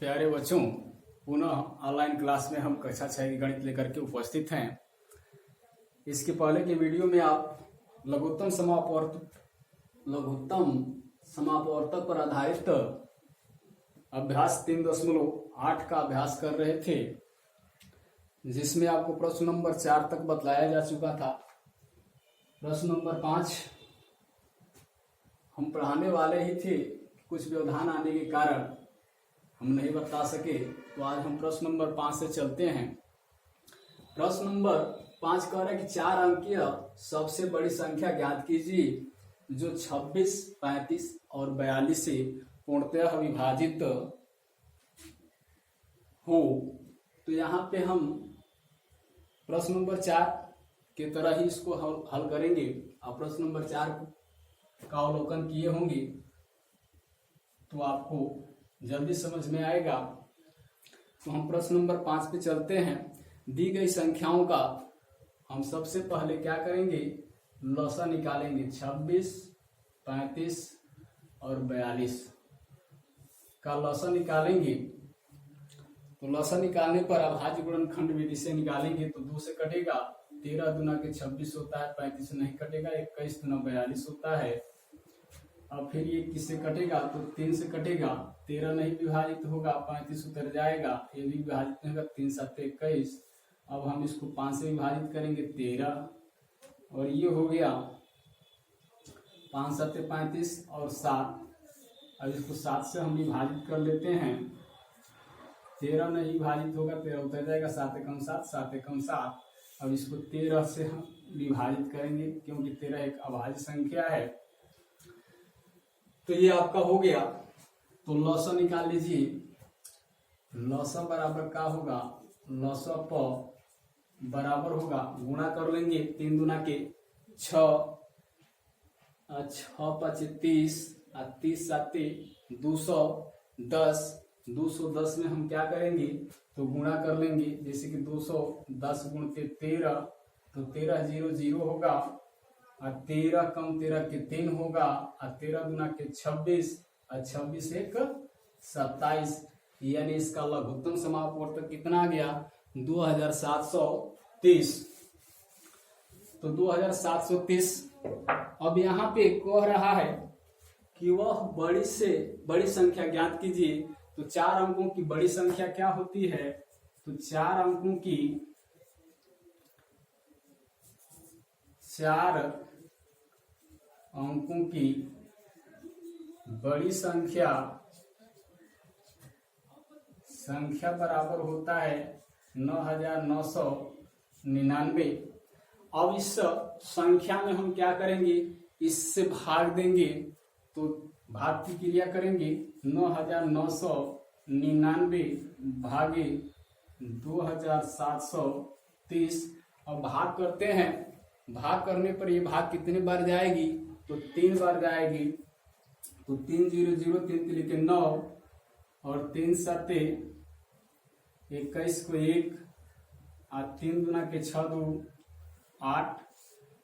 प्यारे बच्चों, पुनः ऑनलाइन क्लास में हम कक्षा 6 की गणित लेकर के उपस्थित हैं। इसके पहले के वीडियो में आप लघुत्तम समापवर्तक पर आधारित अभ्यास 3.8 का अभ्यास कर रहे थे, जिसमें आपको प्रश्न नंबर 4 तक बतलाया जा चुका था। प्रश्न नंबर 5 हम पढ़ाने वाले ही थे, कुछ व्यवधान आने के कारण हम नहीं बता सके, तो आज हम प्रश्न नंबर 5 से चलते हैं। प्रश्न नंबर 5 कह रहा है कि 4 अंकीय सबसे बड़ी संख्या ज्ञात कीजिए जो 26, 35 और 42 से पूर्णतः विभाजित हो। तो यहाँ पे हम प्रश्न नंबर 4 के तरह ही इसको हल करेंगे। आप प्रश्न नंबर 4 का अवलोकन किए होंगे तो आपको जल्दी समझ में आएगा। तो हम प्रश्न नंबर 5 पे चलते हैं। दी गई संख्याओं का हम सबसे पहले क्या करेंगे, लसा निकालेंगे। 26, 35 और 42 का लसा निकालेंगे। तो लसा निकालने पर अभाज्य गुणनखंड विधि से निकालेंगे तो 2 से कटेगा। 13 दूना के 26 होता है, 35 से नहीं कटेगा। 21 दूना 42 होता है। अब फिर ये किससे कटेगा, तो 3 से कटेगा। 13 नहीं विभाजित होगा, 35 उतर जाएगा। ये भी विभाजित नहीं होगा, 3 7 21। अब हम इसको 5 से विभाजित करेंगे, 13। और ये हो गया 5 7 35 और 7। अब इसको 7 से हम विभाजित कर लेते हैं। 13 नहीं विभाजित होगा, 13 उतर जाएगा। 7 एकम 7, 7 एकम 7। अब इसको 13 से हम विभाजित करेंगे, क्योंकि 13 एक अभाज्य संख्या है। तो ये आपका हो गया। तो लसा निकाल लीजिए। लसा बराबर क्या होगा, लसा प बराबर होगा, गुणा कर लेंगे। 3 दूना के 6, 6 5 30, 30 7 210। 210 में हम क्या करेंगे, तो गुणा कर लेंगे। जैसे कि 210 गुणते 13, तो 13 0 0 होगा। और 13 कम 13 के 3 होगा। और 13 गुना के 26 और 26 एक 27। यानी इसका लघुत्तम समापवर्तक कितना आ गया, 2730। तो 2730। अब यहाँ पे कह रहा है कि वह बड़ी से बड़ी संख्या ज्ञात कीजिए। तो 4 अंकों की बड़ी संख्या क्या होती है, तो 4 अंकों की बड़ी संख्या बराबर होता है 9999। अब इस संख्या में हम क्या करेंगे, इससे भाग देंगे। तो भाग की क्रिया करेंगे। 9999 भागे 2730। अब भाग करते हैं। भाग करने पर ये भाग कितने बार जाएगी, तो 3 बार जाएगी। तो 3 0 0, 3 3 के 9 और 3 7 21 को 1 और 3 दूना के 6 2 8।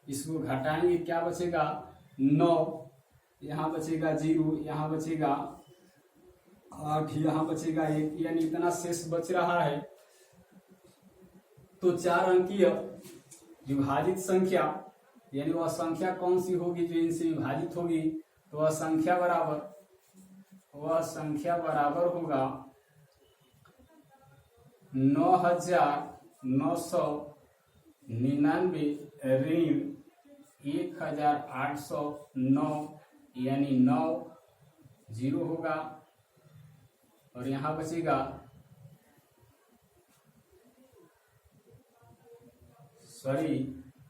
इसको घटाएंगे, क्या बचेगा, 9। यहाँ बचेगा 0, यहाँ बचेगा 8, यहाँ बचेगा 1। यानी इतना शेष बच रहा है। तो 4 अंकीय विभाजित संख्या, यानी वह संख्या कौन सी होगी जो इनसे विभाजित होगी, तो वह संख्या बराबर होगा 9999 ऋण 1809। यानी 9 0 होगा। और यहाँ बचेगा,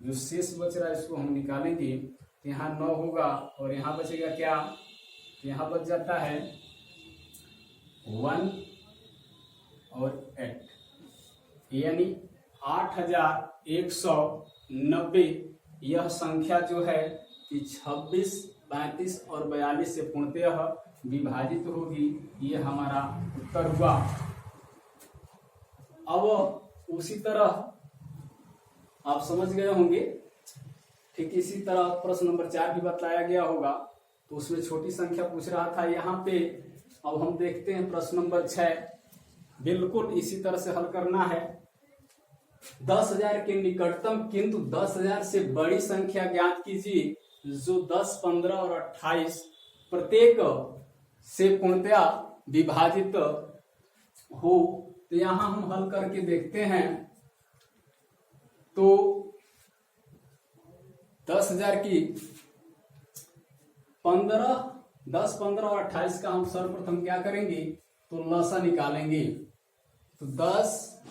जो शेष बच रहा है इसको हम निकालेंगे। तो यहाँ 9 होगा और यहाँ बचेगा क्या, तो यहाँ बच जाता है 1 और 8। यानी 8190 यह संख्या जो है कि 26, 35 और 42 से पूर्णतः विभाजित होगी। ये हमारा उत्तर हुआ। अब उसी तरह आप समझ गए होंगे, ठीक इसी तरह प्रश्न नंबर 4 भी बताया गया होगा। तो उसमें छोटी संख्या पूछ रहा था यहाँ पे। अब हम देखते हैं प्रश्न नंबर 6। बिल्कुल इसी तरह से हल करना है। 10,000 के निकटतम किंतु 10,000 से बड़ी संख्या ज्ञात कीजिए जो 10, 15 और 28 प्रत्येक से पूर्णतया विभाजित हो। तो यहां हम हल करके देखते हैं। तो 10,000 की 10, 15 और 28 का हम सर्वप्रथम क्या करेंगे, तो लसा निकालेंगे। तो 10,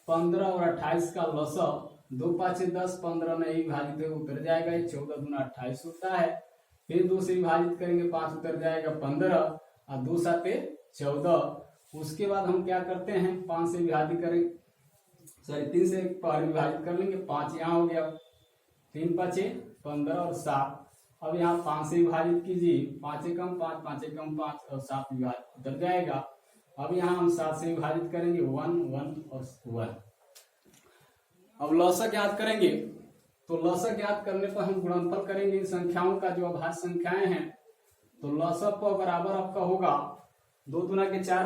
15 और 28 का लसा 2 5 10, 15 में विभाजित है उतर जाएगा, 14 दूना 28 होता है। फिर 2 से विभाजित करेंगे 5 उतर जाएगा 15 और 2 7 14। उसके बाद हम क्या करते हैं, 5 से विभाजित करेंगे, सॉरी 3 से विभाजित कर लेंगे, 5 यहाँ हो गया, 3 5 15 और 7। अब यहाँ 5 से विभाजित कीजिए, 5 कम 5, 5 कम 5 और 7 विभाजित उतर जाएगा। अब यहाँ हम 7 से विभाजित करेंगे, 1 1 और 1। अब लौसा ज्ञात करेंगे। तो लौसा ज्ञात करने पर हम गुणनफल करेंगे इन संख्याओं का जो अभाज्य संख्याएं हैं। तो लौसा पर बराबर आपका होगा 2 दूना के 4,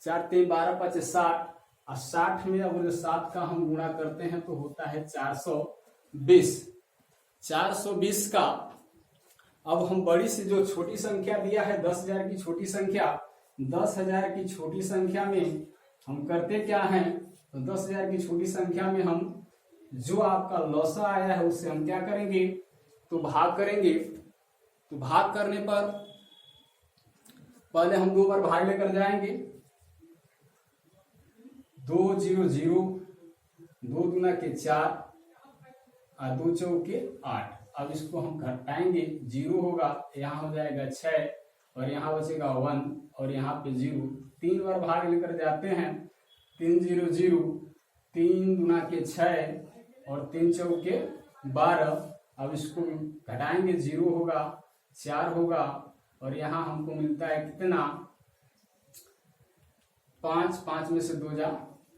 4 3 12 5 60 और 60 में अगर 7 का हम गुणा करते हैं तो होता है 420। 420 का अब हम बड़ी से जो छोटी संख्या दिया है 10,000 की छोटी संख्या, 10,000 की छोटी संख्या में हम करते क्या हैं, तो 10,000 की छोटी संख्या में हम जो आपका लौसा आया है उससे हम क्या करेंगे, तो भाग करेंगे। तो भाग करने पर पहले हम 2 बार भाग लेकर जाएंगे, 2 0 0, 2 दूना के 4 और 2 चौके 8। अब इसको हम घटाएंगे, 0 होगा, यहाँ हो जाएगा 6 और यहाँ बचेगा 1 और यहाँ पे 0। 3 बार भाग लेकर जाते हैं, 3 0 0, 3 दूना के 6 और 3 चौके 12। अब इसको घटाएंगे, 0 होगा, 4 होगा और यहाँ हमको मिलता है कितना, 5, 5 में से 2 जा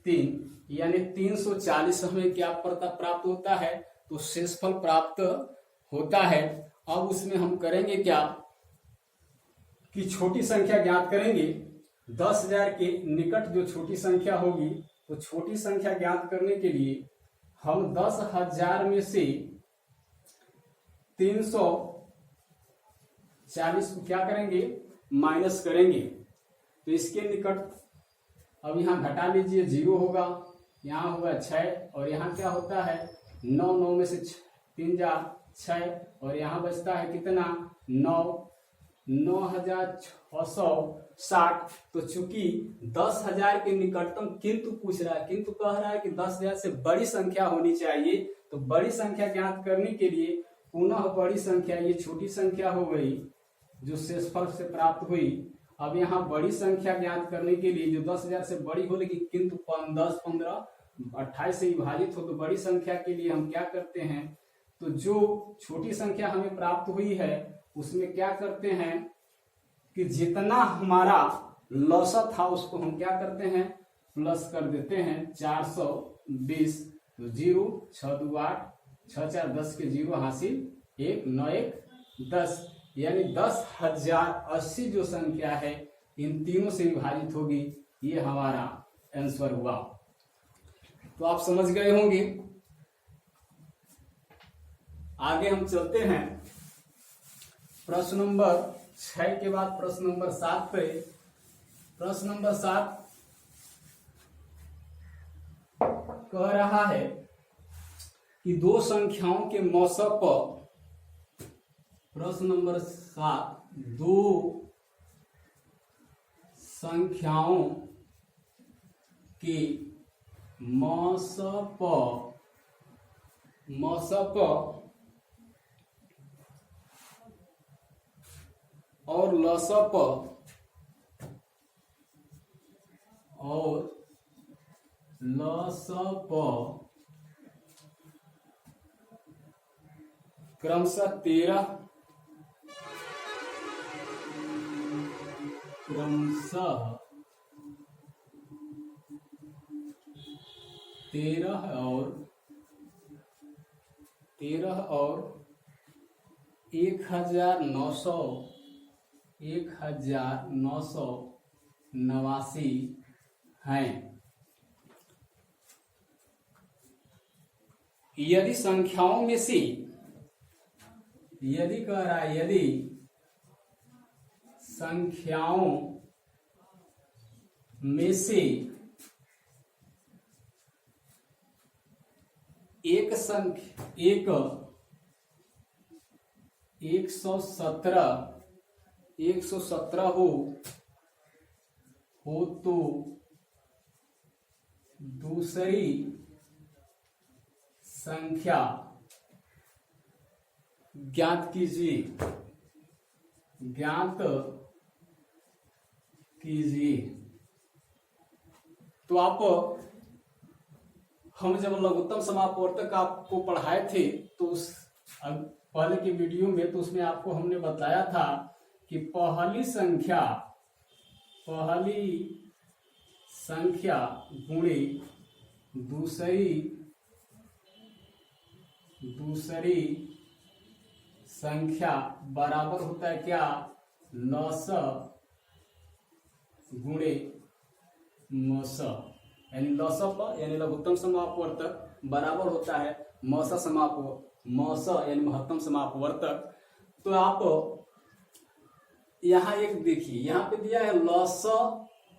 3, यानी 340 हमें क्या प्राप्त होता है, तो शेषफल प्राप्त होता है। अब उसमें हम करेंगे क्या कि छोटी संख्या ज्ञात करेंगे। 10,000 के निकट जो छोटी संख्या होगी, तो छोटी संख्या ज्ञात करने के लिए हम 10,000 में से 340 को क्या करेंगे, माइनस करेंगे। तो इसके निकट अब यहाँ घटा लीजिए, 0 होगा, यहाँ होगा 6 और यहाँ क्या होता है 9, 9 में से 3 जा 6 और यहाँ बचता है कितना 9, 9,660। तो चूंकि 10,000 के निकटतम किंतु पूछ रहा है, किंतु कह रहा है कि 10,000 से बड़ी संख्या होनी चाहिए। तो बड़ी संख्या ज्ञात करने के लिए पुनः बड़ी संख्या, ये छोटी संख्या हो गई जो शेषफल से प्राप्त हुई। अब यहाँ बड़ी संख्या ज्ञात करने के लिए जो 10,000 से बड़ी हो लेकिन किंतु 10, 15, 28 से विभाजित हो, तो बड़ी संख्या के लिए हम क्या करते हैं, तो जो छोटी संख्या हमें प्राप्त हुई है उसमें क्या करते हैं कि जितना हमारा लौसा था उसको हम क्या करते हैं, प्लस कर देते हैं 420। तो 0 6 2 8, 6 4 10 के 0 हासिल, 1 9 1 10, यानी 10,080 जो संख्या है इन तीनों से विभाजित होगी। ये हमारा आंसर हुआ। तो आप समझ गए होंगे। आगे हम चलते हैं प्रश्न नंबर 6 के बाद प्रश्न नंबर 7 पे। प्रश्न नंबर 7 कह रहा है कि दो संख्याओं के मौसम पर, प्रश्न नंबर 7, दो संख्याओं के मौसम और लसप क्रमशः 13 और 1,989 हैं। यदि संख्याओं में से, यदि कह रहा है, यदि संख्याओं में से एक संख्या, एक 117 हो तो दूसरी संख्या ज्ञात कीजिए, ज्ञात कीजिए। तो आप, हम जब लघुत्तम समापवर्तक आपको पढ़ाए थे तो उस पहले के वीडियो में, तो उसमें आपको हमने बताया था कि पहली संख्या गुणे दूसरी संख्या बराबर होता है क्या, लस गुणे मस, यानी लस यानी लघुत्तम समापवर्तक बराबर होता है मस यानी महत्तम समापवर्तक। तो आप यहाँ एक देखिए, यहाँ पे दिया है लस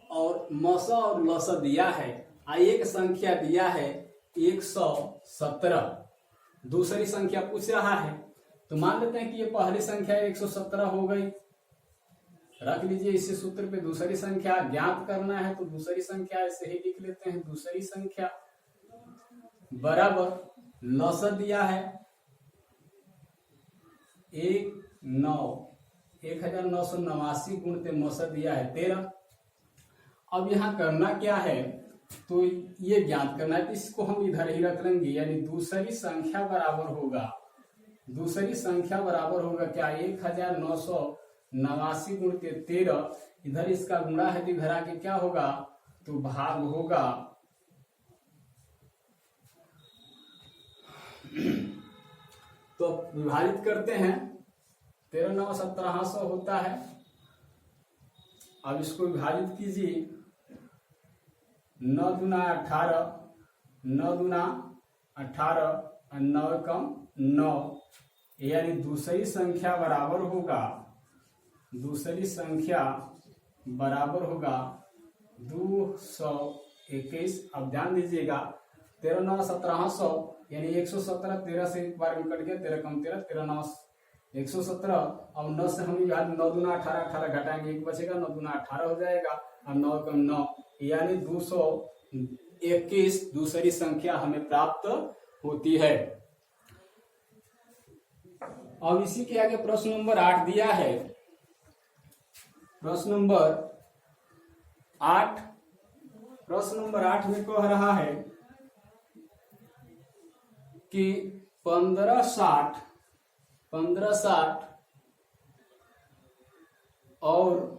और मस और लस दिया है, एक संख्या दिया है 117, दूसरी संख्या पूछ रहा है, तो मान लेते हैं कि ये पहली संख्या 117 हो गई, रख लीजिए इसी सूत्र पे। दूसरी संख्या ज्ञात करना है तो दूसरी संख्या ऐसे ही लिख लेते हैं, दूसरी संख्या बराबर लस दिया है 1989 गुणते मस दिया है 13। अब यहाँ करना क्या है, तो ये ज्ञात करना है, तो इसको हम इधर ही रख लेंगे, यानी दूसरी संख्या बराबर होगा क्या, 1989 गुणते 13, इधर इसका गुणा है तो इधर आके क्या होगा, तो भाग होगा। तो विभाजित करते हैं, 13 9 1700 होता है। अब इसको विभाजित कीजिए, 9 दूना 18, 9 दूना 18 और 9 कम 9, यानी दूसरी संख्या बराबर होगा 221। अब ध्यान दीजिएगा, 13 9 1700 यानी 117, 13 से एक बार में कट गया, 13 कम 13, 13 9 117। अब 9 से हम याद 9 दूना 18, 18 घटाएंगे, एक बचेगा, 9 दूना 18 हो जाएगा और 9 कम 9, यानी 221 दूसरी संख्या हमें प्राप्त होती है। अब इसी के आगे प्रश्न नंबर 8 दिया है। प्रश्न नंबर 8 में कह रहा है कि 1560 और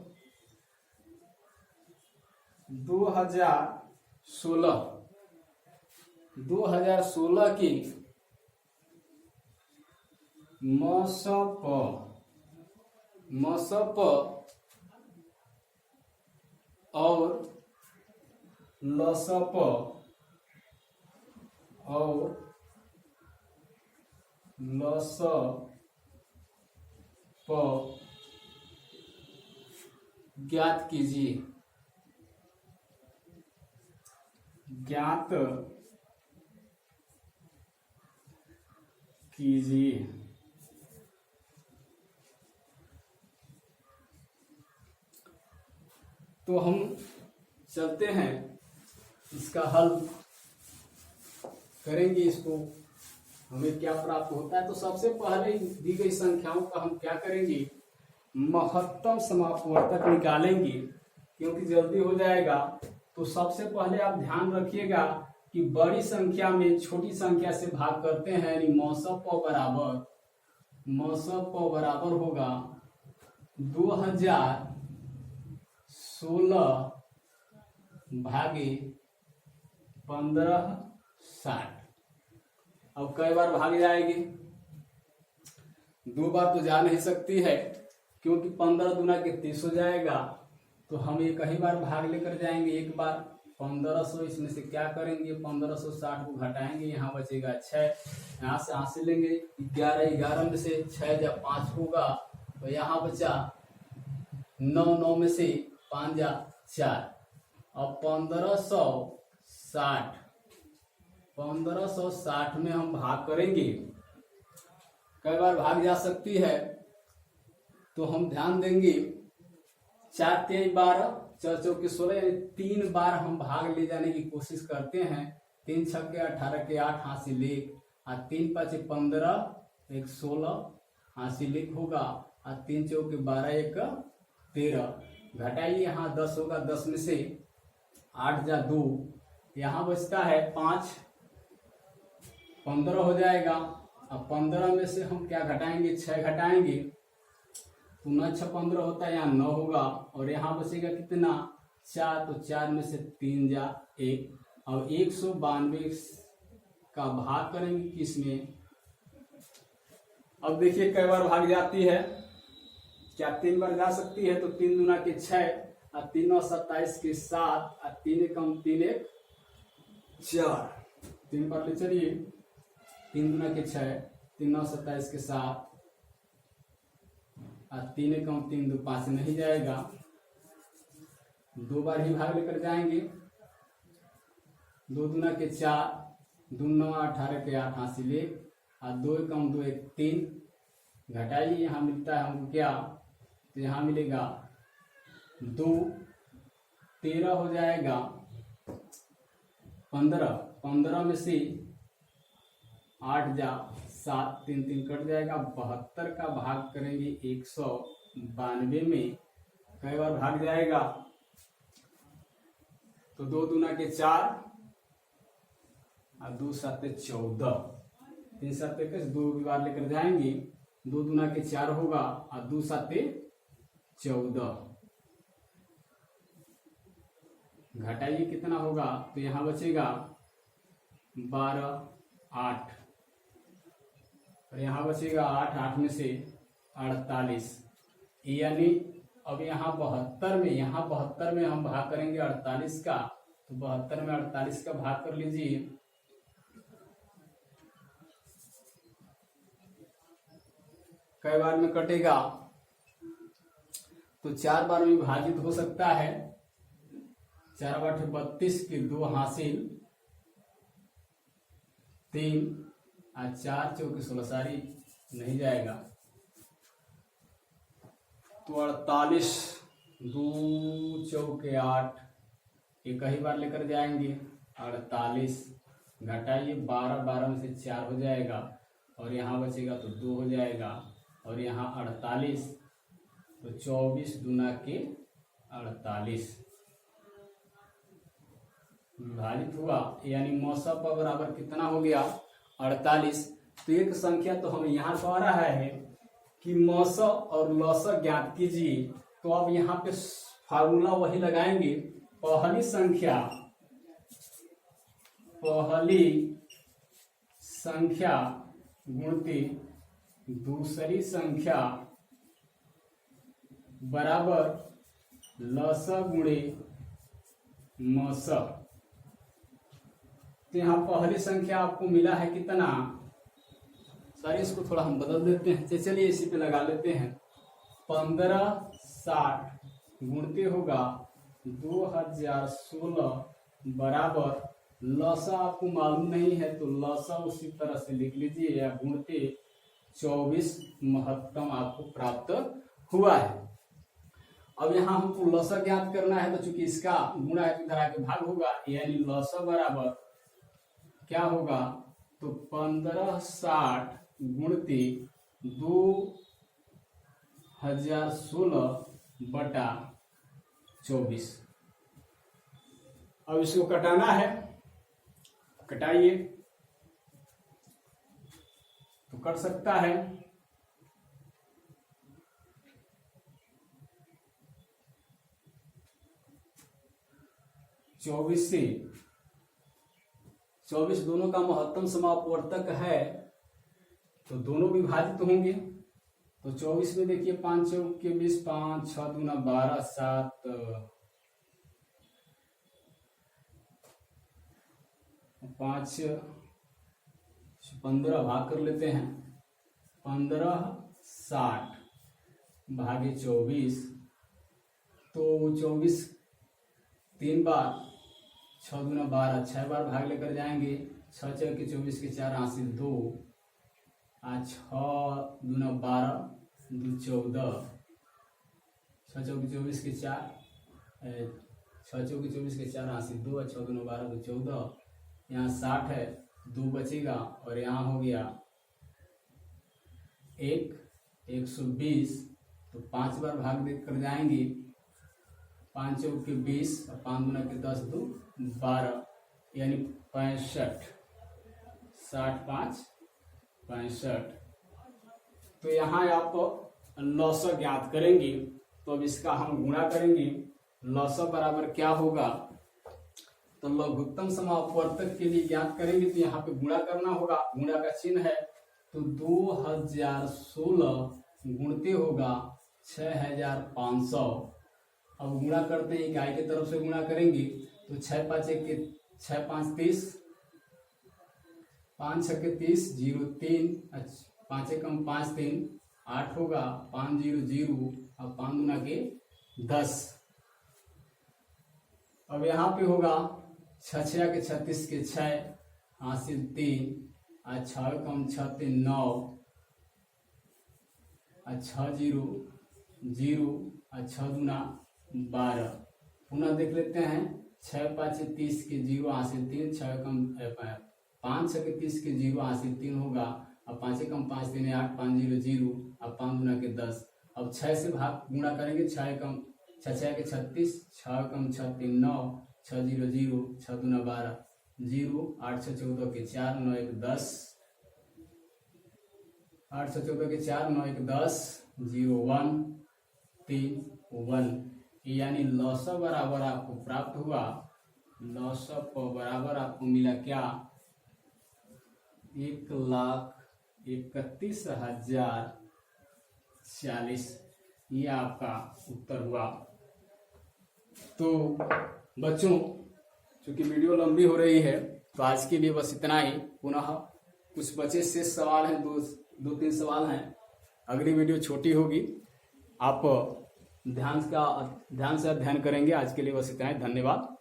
2016 की मसप और लसप ज्ञात कीजिए, तो हम चलते हैं, इसका हल करेंगे, इसको हमें क्या प्राप्त होता है। तो सबसे पहले दी गई संख्याओं का हम क्या करेंगे, महत्तम समापवर्तक निकालेंगे, क्योंकि जल्दी हो जाएगा। तो सबसे पहले आप ध्यान रखिएगा कि बड़ी संख्या में छोटी संख्या से भाग करते हैं, यानी मौसम बराबर होगा 2016 भागे 1560। अब कई बार भाग जाएगी, 2 बार तो जा नहीं सकती है, क्योंकि 15 दूना के 30 हो जाएगा, तो हम ये कई बार भाग लेकर जाएंगे, एक बार 1500 इसमें से क्या करेंगे, 1560 को घटाएंगे, यहाँ बचेगा 6, यहाँ से लेंगे 11, 11 में से 6 या 5 होगा, तो यहाँ बचा 9, 9 में से 5 या 4। अब 1560 में हम भाग करेंगे, कई बार भाग जा सकती है, तो हम ध्यान देंगे 4 3 12, 4 4 16, यानी 3 बार हम भाग ले जाने की कोशिश करते हैं। 3 6 के 18 के 8 हासिल 1, और 3 5 15, 1 16 हासिल 1 होगा, और 3 4 के 12, 1 13। घटाइए, यहाँ 10 होगा, 10 में से 8 जा 2, यहाँ बचता है 5, 15 हो जाएगा। अब 15 में से हम क्या घटाएंगे, 6 घटाएंगे, तो 9 6 15 होता है, यहाँ 9 होगा, और यहाँ बचेगा कितना, 4, तो 4 में से 3 जा 1। अब 192 का भाग करेंगे किसमें, अब देखिए कई बार भाग जाती है, क्या 3 बार जा सकती है, तो 3 दूना के 6, और 3 9 27 के 7, और 3 कम 3 1 4, 3 बार ले चलिए, 3 दूना के 6, 3 9 27 के 7, और 3 कम 3 2 5 नहीं जाएगा, 2 बार ही भाग लेकर जाएंगे, 2 दूना के 4, 2 9 18 के 8 हासिल 1, और 2 कम 2 1 3। घटाइए, यहाँ मिलता है हमको क्या, तो यहाँ मिलेगा 2, 13 हो जाएगा, 15 में से 8 जा 7, 3 3 कट जाएगा, 72 का भाग करेंगे 192 में, कई बार भाग जाएगा, तो 2 दूना के 4, और 2 7 14, 3 7 21, 2 बार लेकर जाएंगे, 2 दूना के 4 होगा, और 2 7 14। घटाइए कितना होगा, तो यहाँ बचेगा 12 8, और यहाँ बचेगा 8, 8 में से 48, यानी अब यहाँ 72 में हम भाग करेंगे 48 का, तो 72 में 48 का भाग कर लीजिए, कई बार में कटेगा, तो 4 बार में विभाजित हो सकता है, 4 8 32 के 2 हासिल 3, और 4 4 16 सारी नहीं जाएगा, तो 48, 2 4 8, एक ही बार लेकर जाएंगे 48। घटाइए, 12 12 में से 4 हो जाएगा, और यहाँ बचेगा तो 2 हो जाएगा, और यहाँ 48, तो 24 दूना के 48 विभाजित हुआ, यानी मौसा पर बराबर कितना हो गया, 48। तो एक संख्या तो हम यहाँ पा रहा है कि मौसा और लौसा ज्ञात कीजिए, तो अब यहाँ पे फार्मूला वही लगाएंगे, पहली संख्या गुणती दूसरी संख्या बराबर लसा गुणे मौसा। तो यहाँ पहली संख्या आपको मिला है कितना, सर इसको थोड़ा हम बदल देते हैं, चलिए इसी पे लगा लेते हैं, 1560 गुणते होगा 2016 बराबर लसा आपको मालूम नहीं है तो लसा उसी तरह से लिख लीजिए, या गुणते 24 महत्तम आपको प्राप्त हुआ है। अब यहाँ हमको लसा ज्ञात करना है, तो चूंकि इसका गुणा है तो इधर आके भाग होगा, यानी लसा बराबर क्या होगा, तो 1560 गुणते 2016 बटा 24। अब इसको कटाना है, कटाइए तो कट सकता है, चौबीस से 24 दोनों का महत्तम समापवर्तक है, तो दोनों विभाजित होंगे। तो 24 में देखिए 5 चौक के 20, 5 6 दूना 12, 7 5 15 भाग कर लेते हैं। 15 60 भागे 24, तो 24 3 बार, 6 दूना 12, 6 बार भाग लेकर जाएंगे। 6 चौके के 24 के 4 हासिल 2, 6 दूना 12, 2 14, 6 चौके 24 के 4, 6 चौके 24 के 4 हासिल 2, 6 दूना 12, 2 14। यहाँ 60 है, 2 बचेगा और यहाँ हो गया 120, तो 5 बार भाग दे कर जाएंगे। 5 चौके 20 और 5 दूना के 10, 2 12, यानी 65, 60 5 65। तो यहाँ आप लॉसक ज्ञात करेंगे, तो अब इसका हम गुणा करेंगे। लॉसक बराबर क्या होगा, तो लघुत्तम समापवर्तक के लिए ज्ञात करेंगे, तो यहाँ पे गुणा करना होगा। गुणा का चिन्ह है, तो 2016 गुणते होगा 6500। अब गुणा करते हैं, इकाई की तरफ से गुणा करेंगे, तो 6 5 30, 5 6 30, 0 3, 5 1 5 3 8 होगा, 5 0 0 और 5 दूना के 10। अब यहाँ पे होगा 6 6 के 36 के 6 हासिल 3, 6 कम 6 3 9, 6 0 0 और 6 दूना 12। पुनः देख लेते हैं, 6 5 30 के 0 हासिल 3, 6 कम 5 6 के 30 के 0 हासिल 3 होगा, अब 5 कम 5 3 8, 5 0 0 और 5 दूना के 10। अब 6 से भाग गुणा करेंगे, 6 कम 6 6 के 36, 6 कम 6 3 9, 6 0 0, 6 दूना 12 0, 8 6 14 के 4, 9 1 10, 8 6 14 के 4, 9 1 10, 0 1 3 1। यानी लॉसक बराबर आपको प्राप्त हुआ, लॉसक बराबर आपको मिला क्या, 1,31,040। ये आपका उत्तर हुआ। तो बच्चों, चूंकि वीडियो लंबी हो रही है, तो आज के लिए बस इतना ही। पुनः कुछ बचे शेष सवाल हैं, 2-3 सवाल हैं। अगली वीडियो छोटी होगी, आप ध्यान से अध्ययन करेंगे। आज के लिए बस इतना ही। धन्यवाद।